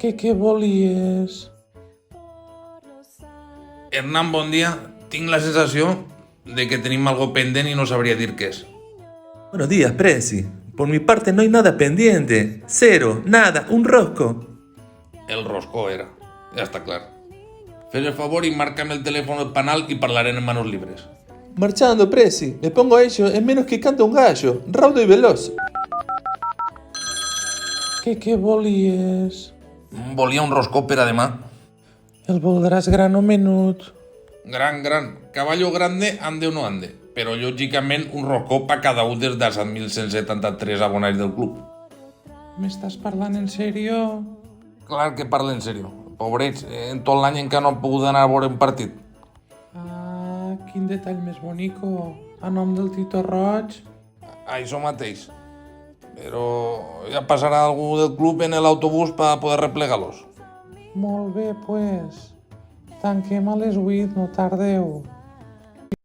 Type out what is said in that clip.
Què volies? Hernán, bon dia. Tinc la sensació de que tenim algo pendent y no sabría dir qué es. Buenos días, Presi. Por mi parte no hay nada pendiente. Cero, nada, un rosco. El roscó era. Ja està clar. Fes el favor y márcame el teléfono del panal y parlaré en manos libres. Marchando, Presi. Me pongo a ello en menos que canta un gallo. Raudo y veloz. Què volies? Volia un roscó per a demà. El voldràs gran o menut? Gran. Caballo grande, ande o no ande. Però lògicament un roscó pa cada un dels 1773 abonaris del club. M'estàs parlant en sèrio? Clar que parla en sèrio. Pobrets, en tot l'any encara no han pogut anar a veure un partit. Ah, quin detall més bonico. A nom del Tito Roig. Això mateix. Però ja passarà algú del club en l'autobús per poder replegar-los. Molt bé, pues. Tanquem a les 8, no tardeu.